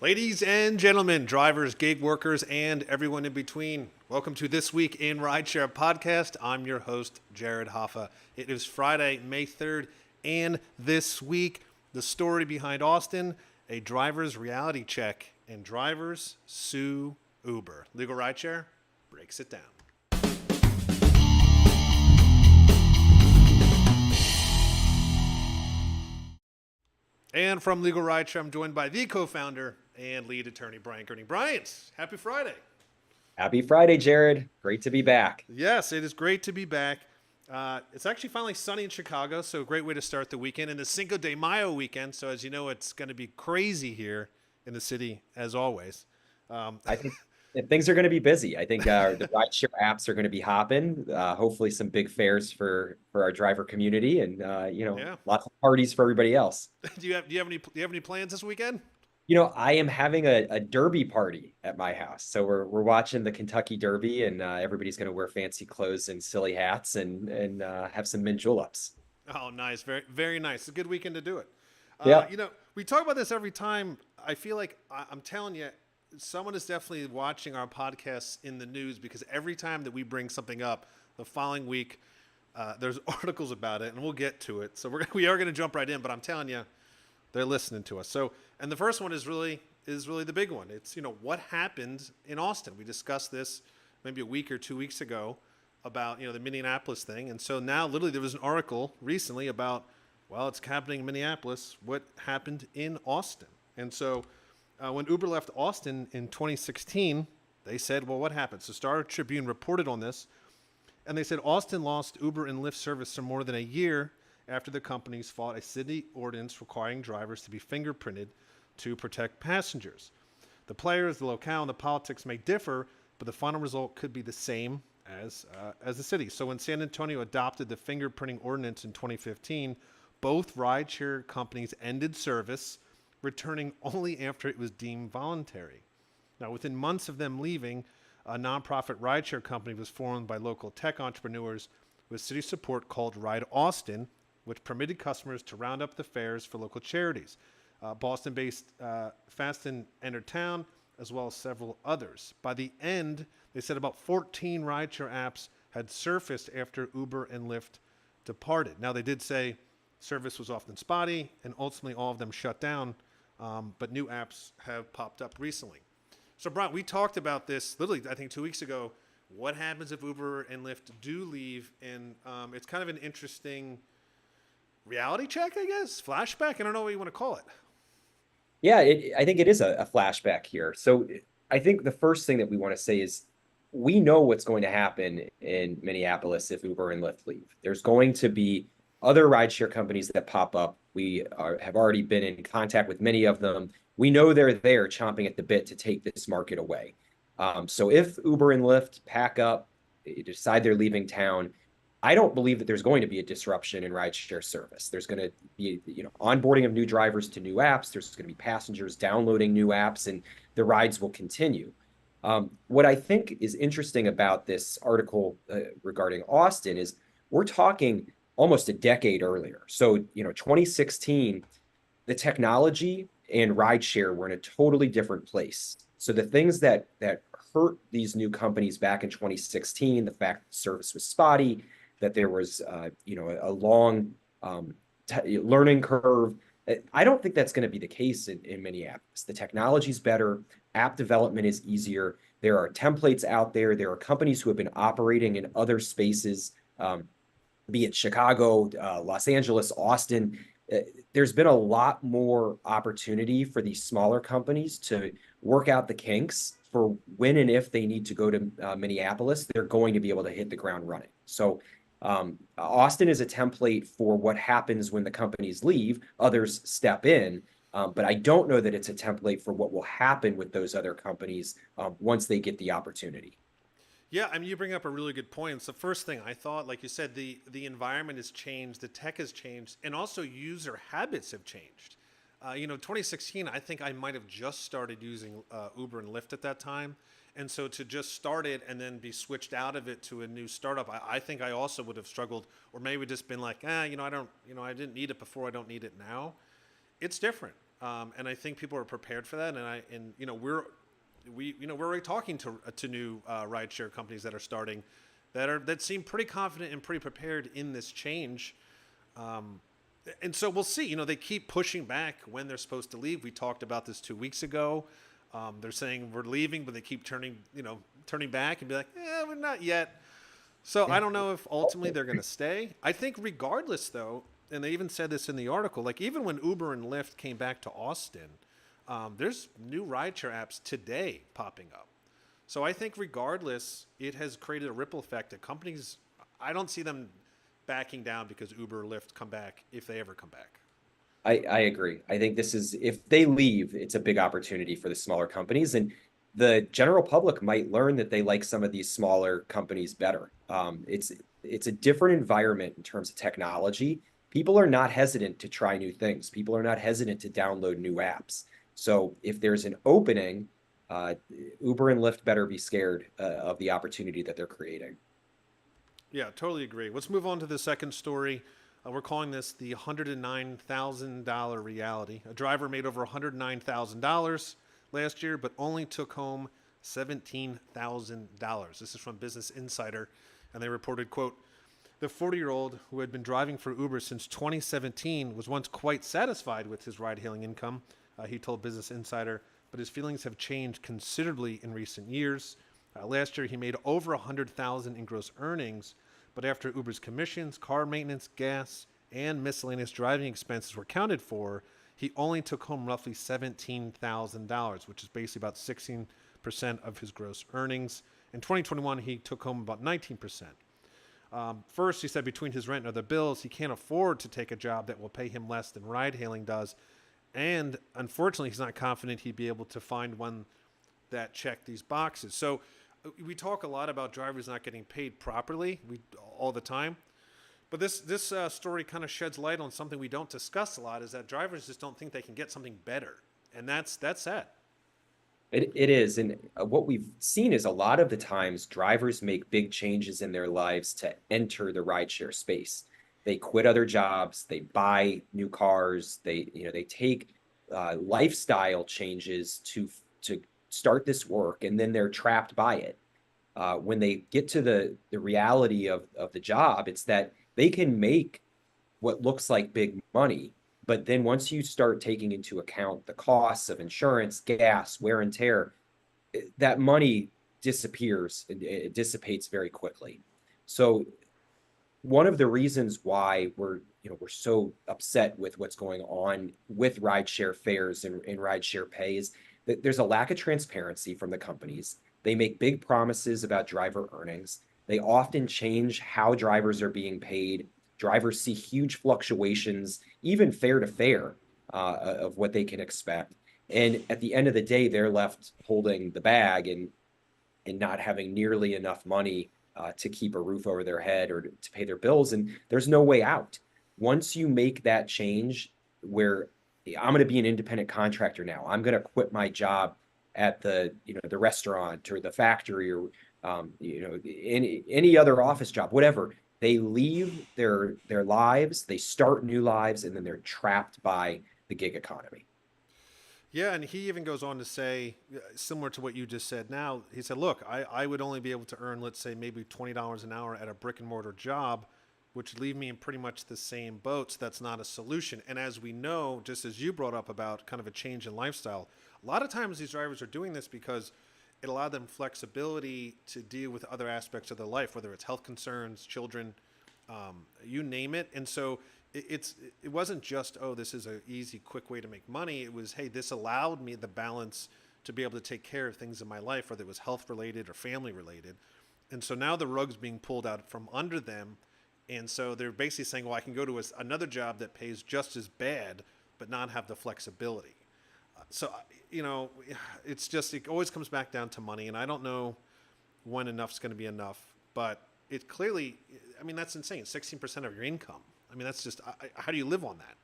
Ladies and gentlemen, drivers, gig workers, and everyone in between, welcome to This Week in Rideshare podcast. I'm your host, Jared Hoffa. It is Friday, May 3rd, and this week, the story behind Austin, a driver's reality check, and drivers sue Uber. Legal Rideshare breaks it down. And from Legal Rideshare, I'm joined by the co-founder and lead attorney, Brian Gurney. Bryant, happy Friday. Happy Friday, Jared. Great to be back. Yes, it is great to be back. It's actually finally sunny in Chicago, so a great way to start the weekend. And the Cinco de Mayo weekend, so as you know, it's going to be crazy here in the city, as always. I think things are going to be busy. I think the rideshare apps are going to be hopping. Hopefully some big fairs for our driver community and, Yeah. lots of parties for everybody else. Do you have any plans this weekend? I am having a derby party at my house. So we're watching the Kentucky Derby and everybody's going to wear fancy clothes and silly hats and have some mint juleps. Oh, nice. Very, very nice. It's a good weekend to do it. Yeah. We talk about this every time. I feel like I'm telling you, someone is definitely watching our podcasts in the news because every time that we bring something up, the following week, there's articles about it, and we'll get to it. So we are going to jump right in, but I'm telling you, they're listening to us. So, and the first one is really the big one. It's, what happened in Austin. We discussed this maybe a week or 2 weeks ago about, the Minneapolis thing. And so now literally there was an article recently about, well, it's happening in Minneapolis. What happened in Austin? And so when Uber left Austin in 2016, they said, well, what happened? So Star Tribune reported on this, and they said Austin lost Uber and Lyft service for more than a year after the companies fought a city ordinance requiring drivers to be fingerprinted to protect passengers. The players, the locale, and the politics may differ, but the final result could be the same as the city. So when San Antonio adopted the fingerprinting ordinance in 2015, both rideshare companies ended service, returning only after it was deemed voluntary. Now, within months of them leaving, a nonprofit rideshare company was formed by local tech entrepreneurs with city support called RideAustin, which permitted customers to round up the fares for local charities. Boston-based Fasten entered town, as well as several others. By the end, they said about 14 rideshare apps had surfaced after Uber and Lyft departed. Now, they did say service was often spotty, and ultimately all of them shut down, but new apps have popped up recently. So, Brian, we talked about this literally, I think, 2 weeks ago. What happens if Uber and Lyft do leave? And it's kind of an interesting reality check, I guess, flashback. I don't know what you want to call it. Yeah, I think it is a flashback here. So I think the first thing that we want to say is we know what's going to happen in Minneapolis if Uber and Lyft leave. There's going to be other rideshare companies that pop up. Have already been in contact with many of them. We know they're there chomping at the bit to take this market away. So if Uber and Lyft pack up, decide they're leaving town, I don't believe that there's going to be a disruption in rideshare service. There's going to be, onboarding of new drivers to new apps. There's going to be passengers downloading new apps, and the rides will continue. What I think is interesting about this article regarding Austin is we're talking almost a decade earlier. So, 2016, the technology and rideshare were in a totally different place. So the things that hurt these new companies back in 2016, the fact that service was spotty, that there was, a long learning curve. I don't think that's going to be the case in Minneapolis. The technology's better. App development is easier. There are templates out there. There are companies who have been operating in other spaces, be it Chicago, Los Angeles, Austin. There's been a lot more opportunity for these smaller companies to work out the kinks for when and if they need to go to Minneapolis. They're going to be able to hit the ground running. So Austin is a template for what happens when the companies leave, others step in. But I don't know that it's a template for what will happen with those other companies once they get the opportunity. Yeah, I mean, you bring up a really good point. It's the first thing I thought, like you said, the environment has changed, the tech has changed, and also user habits have changed. 2016, I think I might have just started using Uber and Lyft at that time. And so to just start it and then be switched out of it to a new startup, I think I also would have struggled, or maybe just been like, I didn't need it before, I don't need it now. It's different. And I think people are prepared for that. And we're already talking to new rideshare companies that are starting, that seem pretty confident and pretty prepared in this change. And so we'll see. They keep pushing back when they're supposed to leave. We talked about this 2 weeks ago. They're saying we're leaving, but they keep turning back and be like, we're not yet. So I don't know if ultimately they're going to stay. I think regardless, though, and they even said this in the article, like even when Uber and Lyft came back to Austin, there's new rideshare apps today popping up. So I think regardless, it has created a ripple effect that companies, I don't see them backing down because Uber or Lyft come back if they ever come back. I agree. I think this is, if they leave, it's a big opportunity for the smaller companies, and the general public might learn that they like some of these smaller companies better. It's a different environment in terms of technology. People are not hesitant to try new things. People are not hesitant to download new apps. So if there's an opening, Uber and Lyft better be scared of the opportunity that they're creating. Yeah, totally agree. Let's move on to the second story. We're calling this the $109,000 reality. A driver made over $109,000 last year, but only took home $17,000. This is from Business Insider, and they reported, quote, the 40-year-old who had been driving for Uber since 2017 was once quite satisfied with his ride-hailing income, he told Business Insider, but his feelings have changed considerably in recent years. Last year, he made over $100,000 in gross earnings, but after Uber's commissions, car maintenance, gas, and miscellaneous driving expenses were counted for, he only took home roughly $17,000, which is basically about 16% of his gross earnings. In 2021, he took home about 19%. First, he said between his rent and other bills, he can't afford to take a job that will pay him less than ride-hailing does. And unfortunately, he's not confident he'd be able to find one that checked these boxes. So we talk a lot about drivers not getting paid properly all the time. But this story kind of sheds light on something we don't discuss a lot, is that drivers just don't think they can get something better. And that's sad. It is. And what we've seen is a lot of the times drivers make big changes in their lives to enter the rideshare space. They quit other jobs, they buy new cars, they take lifestyle changes to start this work, and then they're trapped by it. When they get to the reality of the job, it's that they can make what looks like big money, but then once you start taking into account the costs of insurance, gas, wear and tear, that money disappears. It dissipates very quickly. So one of the reasons why we're so upset with what's going on with rideshare fares and rideshare pay is that there's a lack of transparency from the companies. They make big promises about driver earnings. They often change how drivers are being paid. Drivers see huge fluctuations, even fare to fare, of what they can expect. And at the end of the day, they're left holding the bag and not having nearly enough money to keep a roof over their head or to pay their bills. And there's no way out. Once you make that change where I'm going to be an independent contractor now, I'm going to quit my job at the restaurant or the factory or any other office job, whatever. They leave their lives, they start new lives, and then they're trapped by the gig economy. Yeah, and he even goes on to say, similar to what you just said now, he said, look, I would only be able to earn, let's say, maybe $20 an hour at a brick and mortar job, which would leave me in pretty much the same boat. So that's not a solution. And as we know, just as you brought up about kind of a change in lifestyle, a lot of times these drivers are doing this because it allowed them flexibility to deal with other aspects of their life, whether it's health concerns, children, you name it. And so it wasn't just, oh, this is an easy, quick way to make money. It was, hey, this allowed me the balance to be able to take care of things in my life, whether it was health related or family related. And so now the rug's being pulled out from under them. And so they're basically saying, well, I can go to another job that pays just as bad, but not have the flexibility. So, it's just, it always comes back down to money. And I don't know when enough's going to be enough, but it clearly, that's insane. 16% of your income. That's just, how do you live on that?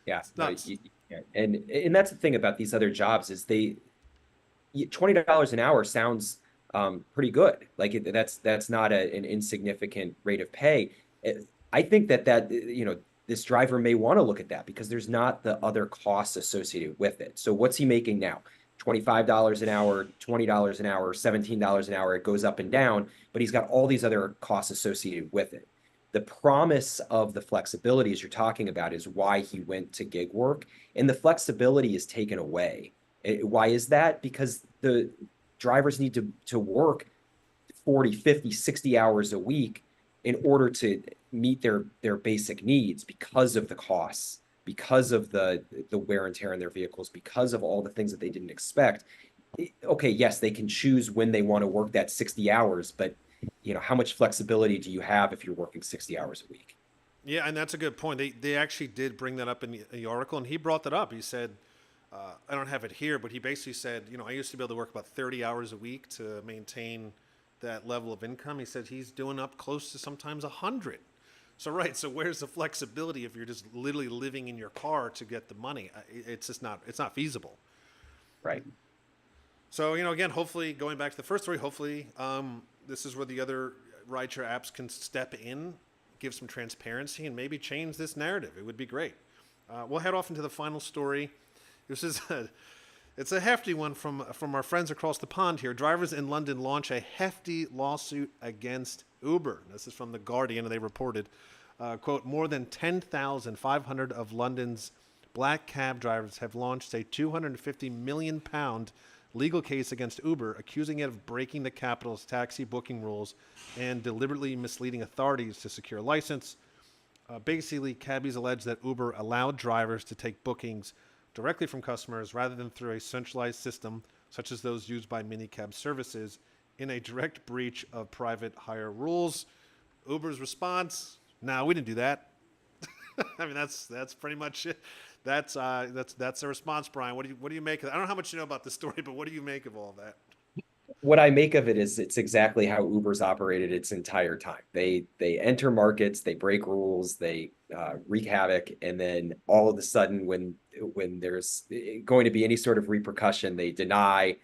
Yeah. Nuts. And that's the thing about these other jobs is $20 an hour sounds pretty good. That's not an insignificant rate of pay. I think that this driver may want to look at that because there's not the other costs associated with it. So what's he making now? $25 an hour, $20 an hour, $17 an hour. It goes up and down, but he's got all these other costs associated with it. The promise of the flexibility, as you're talking about, is why he went to gig work, and the flexibility is taken away. Why is that? Because the drivers need to work 40, 50, 60 hours a week in order to meet their basic needs because of the costs, because of the wear and tear in their vehicles, because of all the things that they didn't expect. Okay, yes, they can choose when they want to work that 60 hours, but how much flexibility do you have if you're working 60 hours a week? Yeah, and that's a good point. They actually did bring that up in the article, and he brought that up. He said, I don't have it here, but he basically said, I used to be able to work about 30 hours a week to maintain that level of income. He said he's doing up close to sometimes 100. So, right. So where's the flexibility if you're just literally living in your car to get the money? It's just it's not feasible. Right. So, again, hopefully going back to the first story, hopefully this is where the other rideshare apps can step in, give some transparency, and maybe change this narrative. It would be great. We'll head off into the final story. This is it's a hefty one from our friends across the pond here. Drivers in London launch a hefty lawsuit against Uber. This is from The Guardian, and they reported, quote, more than 10,500 of London's black cab drivers have launched a £250 million legal case against Uber, accusing it of breaking the capital's taxi booking rules and deliberately misleading authorities to secure a license. Basically, cabbies allege that Uber allowed drivers to take bookings directly from customers rather than through a centralized system such as those used by minicab services, in a direct breach of private hire rules. Uber's response: "No, we didn't do that." I mean, that's pretty much it. That's the response, Brian. What do you make of that? I don't know how much you know about this story, but what do you make of all that? What I make of it is it's exactly how Uber's operated its entire time. They enter markets, they break rules, they wreak havoc, and then all of a sudden, when there's going to be any sort of repercussion, they deny,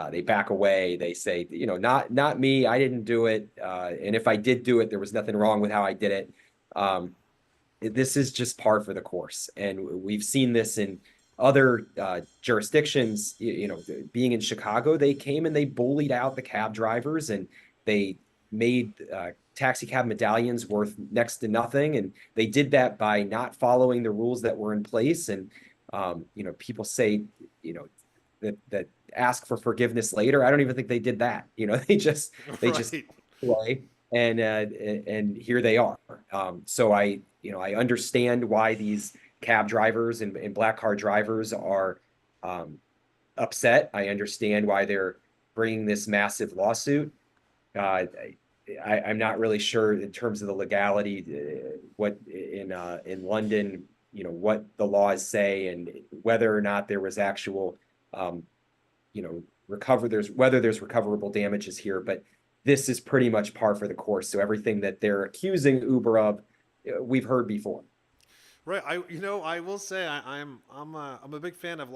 they back away, they say, not me, I didn't do it, and if I did do it, there was nothing wrong with how I did it. This is just par for the course, and we've seen this in other jurisdictions. Being in Chicago, they came and they bullied out the cab drivers, and they made taxi cab medallions worth next to nothing, and they did that by not following the rules that were in place. And people say that ask for forgiveness later. I don't even think they did that. They just Right. play, and here they are. So I understand why these cab drivers and black car drivers are upset. I understand why they're bringing this massive lawsuit. I'm not really sure in terms of the legality, what in London, what the laws say, and whether or not there was actual, whether there's recoverable damages here. But this is pretty much par for the course. So everything that they're accusing Uber of, we've heard before. Right. I will say I'm a big fan of a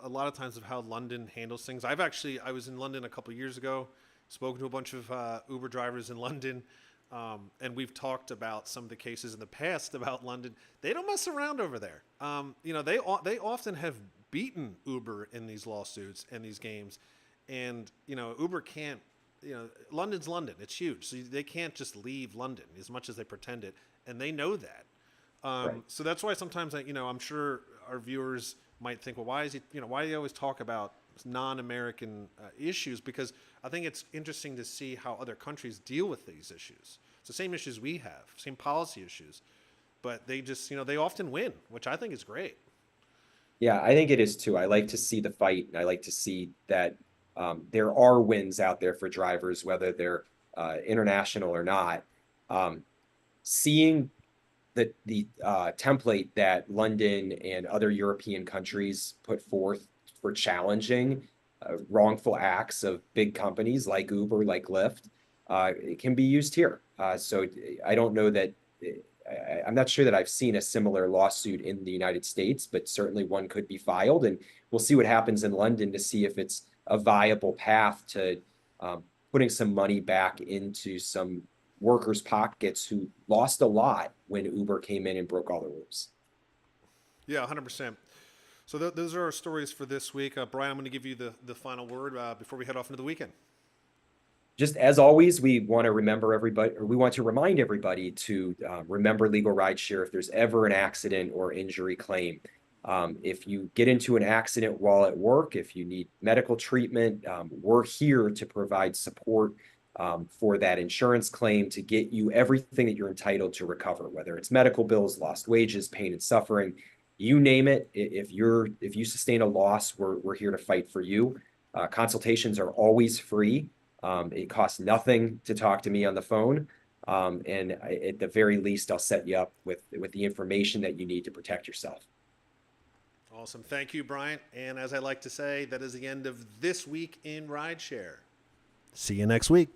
lot of times of how London handles things. I was in London a couple of years ago, spoken to a bunch of Uber drivers in London, and we've talked about some of the cases in the past about London. They don't mess around over there. They often have beaten Uber in these lawsuits and these games, and Uber can't. London's London. It's huge, so they can't just leave London as much as they pretend it, and they know that. Right. So that's why sometimes, I'm sure our viewers might think, well, why do you always talk about non-American issues? Because I think it's interesting to see how other countries deal with these issues. It's the same issues we have, same policy issues, but they just, they often win, which I think is great. Yeah, I think it is too. I like to see the fight, and I like to see that there are wins out there for drivers, whether they're international or not. Seeing the template that London and other European countries put forth for challenging wrongful acts of big companies like Uber, like Lyft, it can be used here. So I don't know that, I'm not sure that I've seen a similar lawsuit in the United States, but certainly one could be filed, and we'll see what happens in London to see if it's a viable path to putting some money back into some workers' pockets who lost a lot when Uber came in and broke all the rules. Yeah, 100%. So those are our stories for this week. Brian, I'm going to give you the final word before we head off into the weekend. Just as always, we want to remember everybody, or we want to remind everybody to remember Legal Rideshare if there's ever an accident or injury claim. If you get into an accident while at work, if you need medical treatment, we're here to provide support for that insurance claim to get you everything that you're entitled to recover, whether it's medical bills, lost wages, pain and suffering, you name it. If you sustain a loss, we're here to fight for you. Consultations are always free. It costs nothing to talk to me on the phone. And at the very least, I'll set you up with the information that you need to protect yourself. Awesome. Thank you, Brian. And as I like to say, that is the end of this week in Rideshare. See you next week.